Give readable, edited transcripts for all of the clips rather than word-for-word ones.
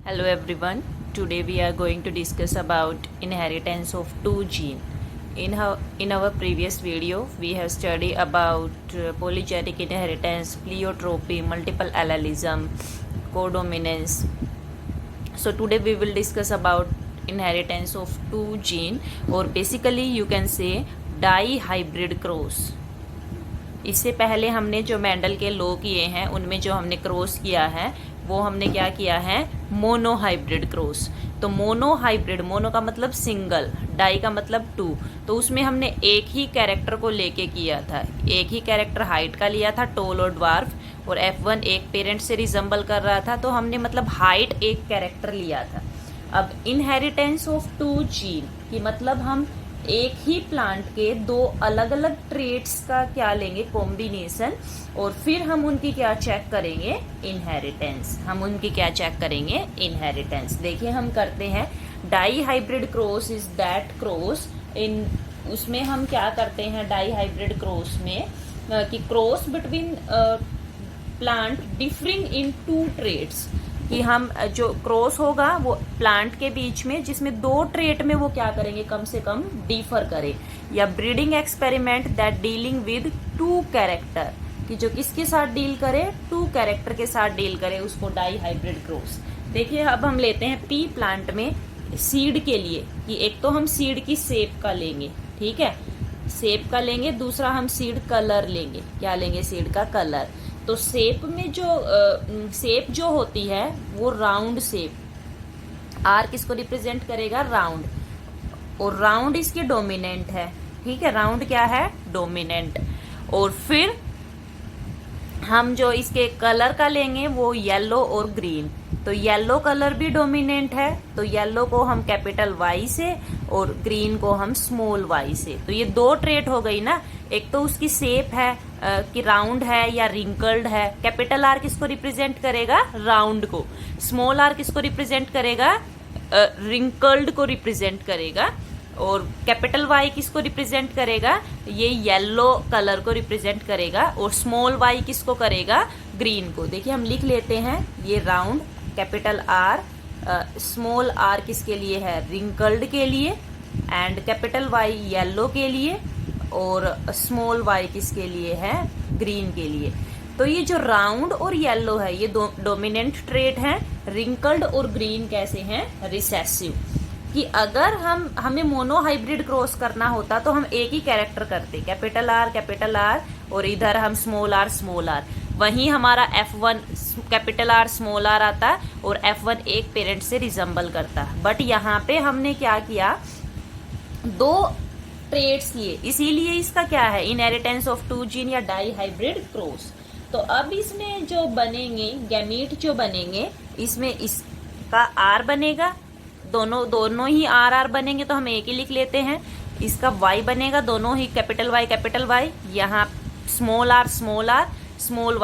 Hello everyone. Today we are going to discuss about inheritance of two gene. In our previous video, we have studied about polygenic inheritance, pleiotropy, multiple allelism, codominance. So today we will discuss about inheritance of two gene, or basically you can say dihybrid cross. इससे पहले हमने जो Mendel के law किए हैं उनमें जो हमने क्रॉस किया है वो हमने क्या किया है, मोनोहाइब्रिड क्रॉस. तो मोनोहाइब्रिड, मोनो का मतलब सिंगल, डाई का मतलब टू. तो उसमें हमने एक ही कैरेक्टर को लेके किया था. एक ही कैरेक्टर हाइट का लिया था, टोल और ड्वार्फ, और F1 एक पेरेंट से रिजम्बल कर रहा था. तो हमने मतलब हाइट एक कैरेक्टर लिया था. अब इनहेरिटेंस ऑफ टू जीन की मतलब हम एक ही प्लांट के दो अलग अलग ट्रेट्स का क्या लेंगे, कॉम्बिनेशन, और फिर हम उनकी क्या चेक करेंगे, इनहेरिटेंस. हम उनकी क्या चेक करेंगे, इनहेरिटेंस. देखिए हम करते हैं dihybrid cross is that cross in, उसमें हम क्या करते हैं डाई हाइब्रिड क्रॉस में कि cross between plant differing in two traits, कि हम जो क्रॉस होगा वो प्लांट के बीच में जिसमें दो ट्रेट में वो क्या करेंगे, कम से कम डिफर करें. या breeding experiment that dealing with two character, कि जो किसके साथ डील करे, टू कैरेक्टर के साथ डील करे, उसको डाई हाइब्रिड क्रॉस. देखिए अब हम लेते हैं पी प्लांट में सीड के लिए, कि एक तो हम सीड की शेप का लेंगे, ठीक है, शेप का लेंगे. दूसरा हम सीड कलर लेंगे. क्या लेंगे, सीड का कलर. तो शेप में जो शेप जो होती है वो राउंड शेप, आर किसको रिप्रेजेंट करेगा, राउंड, और राउंड इसकी डोमिनेंट है, ठीक है, राउंड क्या है, डोमिनेंट. और फिर हम जो इसके कलर का लेंगे वो येलो और ग्रीन. तो येलो कलर भी डोमिनेंट है, तो येलो को हम कैपिटल वाई से और ग्रीन को हम स्मॉल वाई से. तो ये दो ट्रेट हो गई ना. एक तो उसकी शेप है कि राउंड है या रिंकल्ड है. कैपिटल आर किसको रिप्रेजेंट करेगा, राउंड को. स्मॉल आर किसको रिप्रेजेंट करेगा, रिंकल्ड को रिप्रेजेंट करेगा. और कैपिटल वाई किसको रिप्रेजेंट करेगा, ये येलो कलर को रिप्रेजेंट करेगा. और स्मॉल वाई किसको करेगा, ग्रीन को. देखिए हम लिख लेते हैं, ये round capital R, small R किसके लिए है, रिंकल्ड के लिए, एंड कैपिटल वाई येलो के लिए, और स्मॉल वाई किसके लिए है, ग्रीन के लिए. तो ये जो राउंड और येलो है ये डोमिनेंट ट्रेट है. रिंकल्ड और ग्रीन कैसे हैं, रिसेसिव. कि अगर हमें मोनोहाइब्रिड क्रॉस करना होता तो हम एक ही कैरेक्टर करते, कैपिटल आर, और इधर हम स्मॉल आर. वहीं हमारा F1 capital R small are आता और F1 एक पेरेंट से रिजम्बल करता. बट यहाँ पे हमने क्या किया, दो ट्रेट्स लिए, इसीलिए इसका क्या है, इनहेरिटेंस ऑफ टू जीन या डाई हाइब्रिड क्रॉस. तो अब इसमें जो बनेंगे गैमीट जो बनेंगे, इसमें इसका आर बनेगा, दोनों ही आर बनेंगे, तो हम एक ही लिख लेते हैं. इसका वाई बनेगा, दोनों ही कैपिटल वाई, यहाँ स्मॉल आर, स्मॉल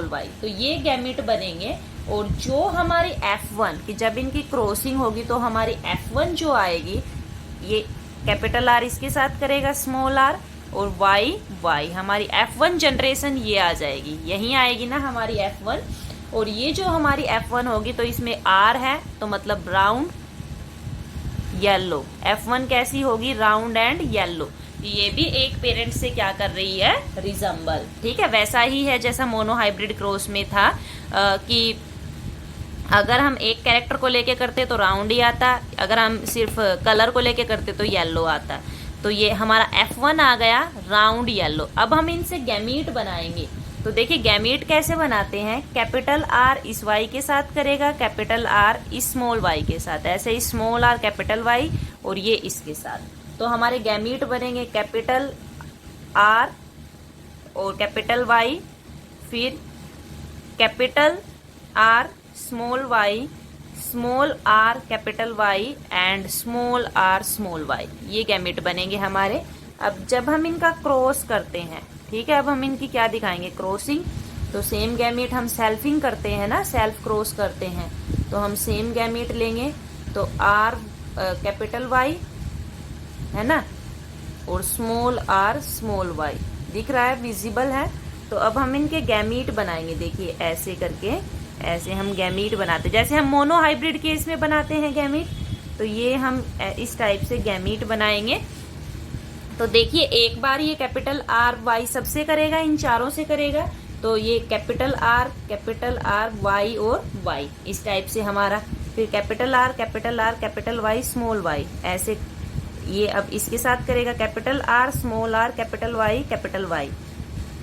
वाई. तो ये गैमीट बनेंगे. और जो हमारी F1 की जब इनकी क्रॉसिंग होगी तो हमारी F1 जो आएगी, ये कैपिटल आर इसके साथ करेगा, स्मॉल आर, और वाई हमारी F1 जनरेशन ये आ जाएगी, यहीं आएगी ना हमारी F1. और ये जो हमारी F1 होगी तो इसमें आर है, तो मतलब राउंड येलो. F1 कैसी होगी, राउंड एंड येलो. ये भी एक पेरेंट से क्या कर रही है, रिजम्बल, ठीक है. वैसा ही है जैसा मोनोहाइब्रिड क्रॉस में था कि अगर हम एक कैरेक्टर को लेके करते तो राउंड ही आता, अगर हम सिर्फ कलर को लेके करते तो येलो आता. तो ये हमारा F1 आ गया, राउंड येलो. अब हम इनसे गैमीट बनाएंगे. तो देखिए गैमीट कैसे बनाते हैं, कैपिटल आर इस वाई के साथ करेगा, कैपिटल आर इस स्मॉल वाई के साथ, ऐसे ही स्मॉल आर कैपिटल वाई और ये इसके साथ. तो हमारे गैमीट बनेंगे कैपिटल आर और कैपिटल वाई, फिर capital R small R capital Y and small R small Y. ये गैमीट बनेंगे हमारे. अब जब हम इनका क्रॉस करते हैं, ठीक है, अब हम इनकी क्या दिखाएंगे, क्रॉसिंग. तो सेम गैमीट हम सेल्फिंग करते हैं ना, सेल्फ क्रॉस करते हैं, तो हम सेम गैमीट लेंगे. तो आर कैपिटल वाई है ना, और स्मॉल आर स्मॉल वाई दिख रहा है, विजिबल है. तो अब हम इनके गैमीट बनाएंगे. देखिए ऐसे करके ऐसे हम गैमीट बनाते, जैसे हम मोनोहाइब्रिड केस में बनाते हैं गैमीट, तो ये हम इस टाइप से गैमीट बनाएंगे। तो देखिए एक बार ये कैपिटल आर वाई सबसे करेगा, इन चारों से करेगा, तो ये कैपिटल आर वाई और वाई इस टाइप से हमारा, फिर capital R capital Y small Y, ऐसे ये अब इसके साथ करेगा capital R small R capital Y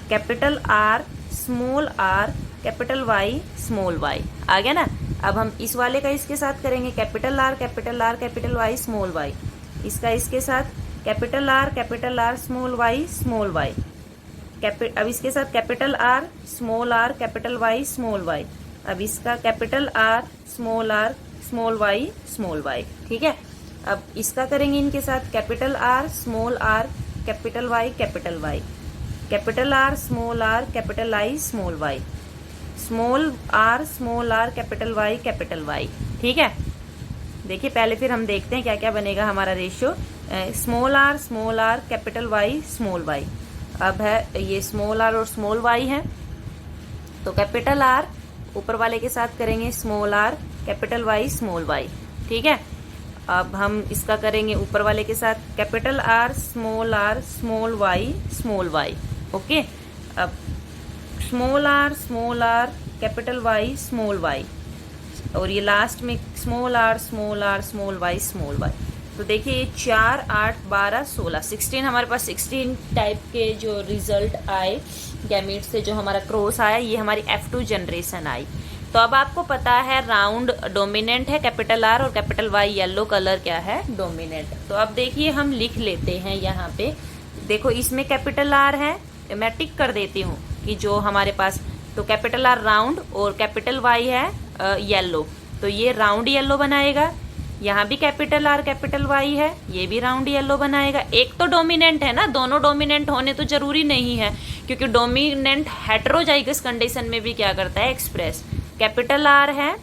capital R small R capital Y small Y, आ गया ना। अब हम इस वाले का इसके साथ करेंगे capital R capital Y small Y, इसका इसके साथ कैपिटल आर स्मॉल वाई अब इसके साथ capital R capital Y small Y, अब इसका कैपिटल आर स्मॉल वाई, ठीक है। अब इसका करेंगे इनके साथ capital R capital Y capital R capital I small R capital Y, ठीक है। देखिए पहले फिर हम देखते हैं क्या क्या बनेगा हमारा ratio. Small R capital Y small Y, अब है ये स्मॉल आर और स्मॉल वाई है, तो कैपिटल आर ऊपर वाले के साथ करेंगे small R capital Y small Y, ठीक है। अब हम इसका करेंगे ऊपर वाले के साथ capital R small Y, okay. अब small R capital Y small Y, और ये लास्ट में स्मॉल आर स्मॉल वाई। तो देखिए ये 4, 8, 12, 16, 16 हमारे पास 16 टाइप के जो रिजल्ट आए गैमीट से, जो हमारा क्रॉस आया, ये हमारी F2 जनरेशन आई। तो अब आपको पता है राउंड डोमिनेंट है कैपिटल आर और कैपिटल वाई येलो कलर क्या है डोमिनेंट। तो अब देखिए हम लिख लेते हैं यहाँ पे, देखो इसमें कैपिटल आर है, मैं टिक कर देती हूँ कि जो हमारे पास, तो कैपिटल आर राउंड और कैपिटल वाई है येलो, तो ये राउंड येलो बनाएगा। यहाँ भी कैपिटल आर कैपिटल वाई है, ये भी राउंड येलो बनाएगा। एक तो डोमिनेंट है ना, दोनों डोमिनेंट होने तो जरूरी नहीं है, क्योंकि डोमिनेंट हेटेरोजाइगस कंडीशन में भी क्या करता है एक्सप्रेस। कैपिटल आर है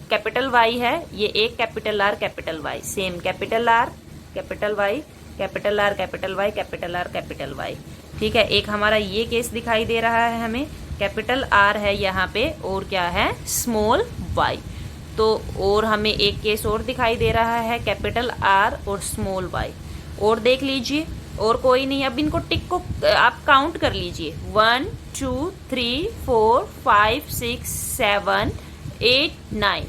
कैपिटल वाई है, ये एक capital R capital Y, same capital R capital Y capital R capital Y capital R capital Y, ठीक है। एक हमारा ये केस दिखाई दे रहा है हमें, कैपिटल आर है यहाँ पे और क्या है स्मॉल वाई। तो और हमें एक केस और दिखाई दे रहा है कैपिटल आर और स्मॉल वाई, और देख लीजिए और कोई नहीं। अब इनको टिक को आप काउंट कर लीजिए, 1 2 3 4 5 6 7 8 9,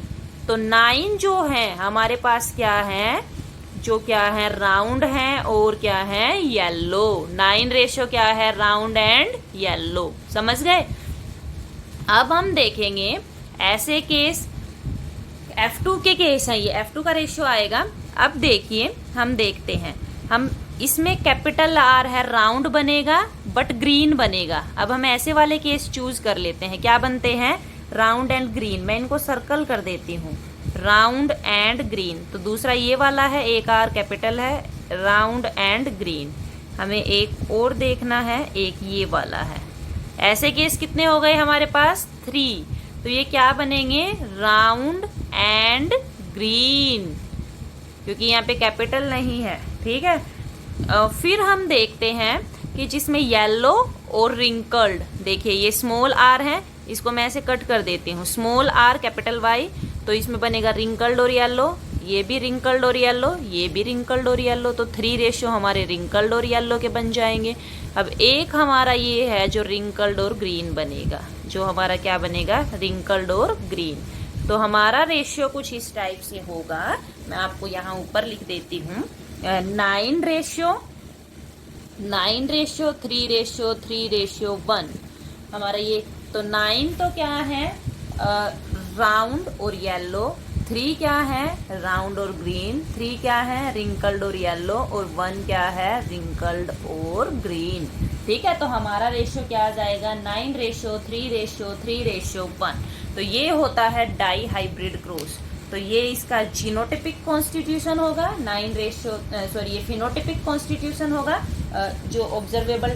तो 9 जो है हमारे पास क्या है, जो क्या है राउंड है और क्या है येलो। 9 रेशियो क्या है राउंड एंड येलो, समझ गए। अब हम देखेंगे ऐसे केस, F2 के केस है, ये F2 का रेशियो आएगा। अब देखिए हम देखते हैं, हम इसमें कैपिटल आर है राउंड बनेगा बट ग्रीन बनेगा। अब हम ऐसे वाले केस चूज कर लेते हैं, क्या बनते हैं राउंड एंड ग्रीन। मैं इनको सर्कल कर देती हूँ, राउंड एंड ग्रीन। तो दूसरा ये वाला है, एक आर कैपिटल है, राउंड एंड ग्रीन। हमें एक और देखना है, एक ये वाला है। ऐसे केस कितने हो गए हमारे पास 3, तो ये क्या बनेंगे राउंड एंड ग्रीन, क्योंकि यहाँ पे कैपिटल नहीं है, ठीक है। फिर हम देखते हैं कि जिसमें येलो और रिंकल्ड, देखिए ये स्मॉल आर है, इसको मैं ऐसे कट कर देती हूँ, स्मॉल आर कैपिटल वाई, तो इसमें बनेगा रिंकल्ड और येलो, ये भी रिंकल्ड और येलो, ये भी रिंकल्ड और येलो, तो 3 रेशियो हमारे रिंकल्ड और येलो के बन जाएंगे। अब एक हमारा ये है जो रिंकल्ड और ग्रीन बनेगा, जो हमारा क्या बनेगा रिंकल्ड और ग्रीन। तो हमारा रेशियो कुछ इस टाइप से होगा, मैं आपको यहाँ ऊपर लिख देती हूँ, 9 रेशियो 3 रेशियो 1 हमारा ये। तो 9 तो क्या है राउंड और येलो, 3 क्या है राउंड और ग्रीन, 3 क्या है रिंकल्ड और येलो, और 1 क्या है रिंकल्ड और ग्रीन, ठीक है। तो हमारा रेशियो क्या आ जाएगा 9 रेशियो 3 रेशियो 3 रेशियो 1। तो ये होता है डाई हाइब्रिड क्रॉस। तो ये इसका जीनोटिपिक कॉन्स्टिट्यूशन होगा, 9 रेशियो ये फिनोटिपिक कॉन्स्टिट्यूशन होगा। जो ऑब्जर्वेबल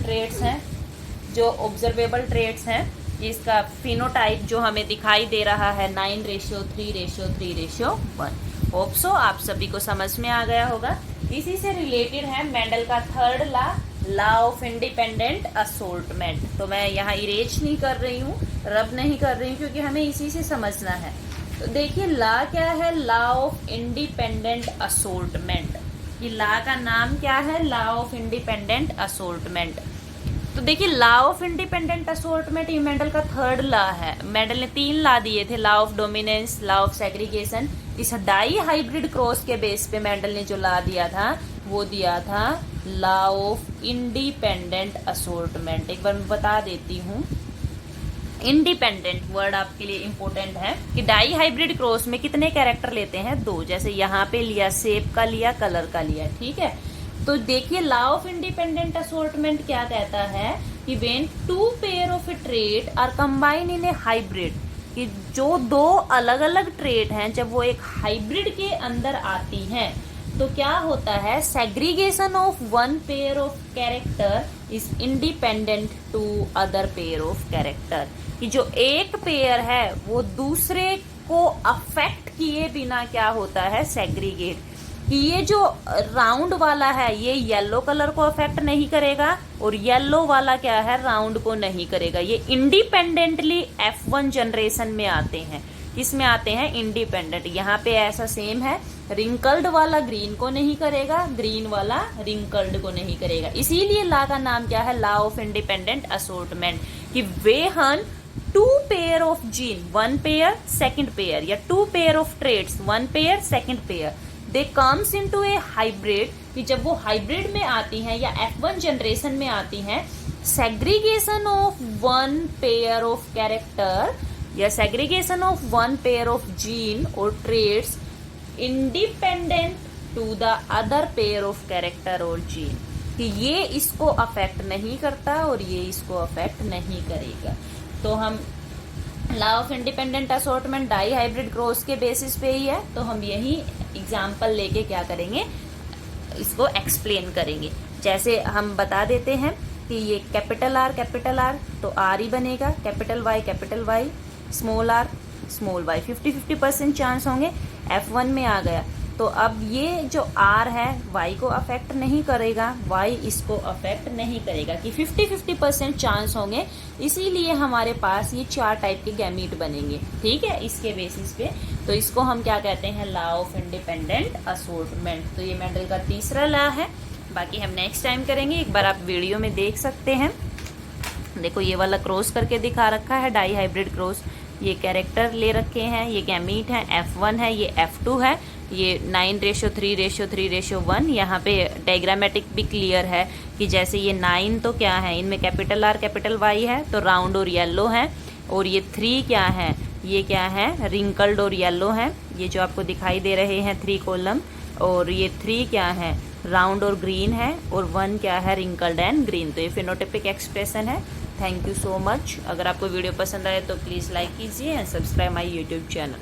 ट्रेट्स हैं, इसका फिनोटाइप जो हमें दिखाई दे रहा है 9 ratio 3 ratio 3 ratio 1। Hope so आप सभी को समझ में आ गया होगा। इसी से रिलेटेड है मेंडल का third law of independent assortment. तो मैं यहाँ इरेज नहीं कर रही हूँ, रब नहीं कर रही हूँ क्योंकि हमें इसी से समझना है। तो देखिए ला क्या है, लॉ ऑफ इंडिपेंडेंट असोर्टमेंट। ये ला का नाम क्या है, लॉ ऑफ इंडिपेंडेंट असोर्टमेंट। तो देखिए लॉ ऑफ इंडिपेंडेंट असोर्टमेंट ये मेंडल का थर्ड लॉ है। मेंडल ने 3 लॉ दिए थे, law of dominance, law of segregation. इस डाई हाइब्रिड क्रॉस के बेस पे मेंडल ने जो लॉ दिया था वो दिया था लॉ ऑफ इंडिपेंडेंट असोर्टमेंट। एक बार मैं बता देती हूँ, इंडिपेंडेंट वर्ड आपके लिए इंपॉर्टेंट है कि डाई हाइब्रिड क्रॉस में कितने कैरेक्टर लेते हैं, 2। जैसे यहाँ पे लिया, शेप का लिया, कलर का लिया, ठीक है। तो देखिए लॉ ऑफ इंडिपेंडेंट असोर्टमेंट क्या कहता है कि when 2 pair of a trait are combine in a hybrid, कि जो 2 अलग अलग ट्रेट हैं जब वो एक हाइब्रिड के अंदर आती हैं तो क्या होता है, segregation of 1 pair of character is independent to other pair of character. कि जो एक पेयर है वो दूसरे को अफेक्ट किए बिना क्या होता है, सेग्रीगेट। कि ये जो राउंड वाला है ये येलो कलर को अफेक्ट नहीं करेगा और येलो वाला क्या है, राउंड को नहीं करेगा। ये इंडिपेंडेंटली F1 जनरेशन में आते हैं। किसमें आते हैं, इंडिपेंडेंट। यहाँ पे ऐसा सेम है, रिंकल्ड वाला ग्रीन को नहीं करेगा, ग्रीन वाला रिंकल्ड को नहीं करेगा। इसीलिए लॉ का नाम क्या है, लॉ ऑफ इंडिपेंडेंट असोर्टमेंट। कि when 2 pair of gene, 1 pair second pair, या 2 pair of traits, 1 pair second pair, they comes into a hybrid, कि जब वो हाइब्रिड में आती हैं या F1 जनरेशन में आती हैं, segregation of 1 pair of character या segregation of 1 pair of gene और traits independent to the other pair of character और जीन। कि ये इसको अफेक्ट नहीं करता और ये इसको अफेक्ट नहीं करेगा। तो हम law of independent assortment dihybrid cross के बेसिस पे ही है, तो हम यही एग्जाम्पल लेके क्या करेंगे, इसको एक्सप्लेन करेंगे। जैसे हम बता देते हैं कि ये कैपिटल आर तो आर ही बनेगा, capital Y small R small Y, 50-50% chance होंगे। F1 में आ गया तो अब ये जो R है Y को अफेक्ट नहीं करेगा, Y इसको अफेक्ट नहीं करेगा, कि 50-50% चांस होंगे। इसीलिए हमारे पास ये 4 टाइप के गैमीट बनेंगे, ठीक है, इसके बेसिस पे। तो इसको हम क्या कहते हैं, लॉ ऑफ इंडिपेंडेंट असोर्टमेंट। तो ये मेंडल का तीसरा लॉ है। बाकी हम नेक्स्ट टाइम करेंगे, एक बार आप वीडियो में देख सकते हैं। देखो ये वाला क्रॉस करके दिखा रखा है, डाई हाइब्रिड क्रॉस। ये कैरेक्टर ले रखे हैं, ये गैमीट है, F1 है, ये F2 है, ये 9:3:3:1। यहाँ पे डायग्रामेटिक भी क्लियर है कि जैसे ये 9 तो क्या है, इनमें कैपिटल R कैपिटल Y है तो राउंड और येलो है। और ये 3 क्या है, ये क्या है, रिंकल्ड और येलो है, ये जो आपको दिखाई दे रहे हैं 3 कॉलम। और ये 3 क्या है, राउंड और ग्रीन है, और 1 क्या है, रिंकल्ड एंड ग्रीन। तो ये फिनोटिपिक एक्सप्रेशन है। Thank you so much. अगर आपको वीडियो पसंद आए तो प्लीज़ लाइक कीजिए and subscribe my YouTube channel.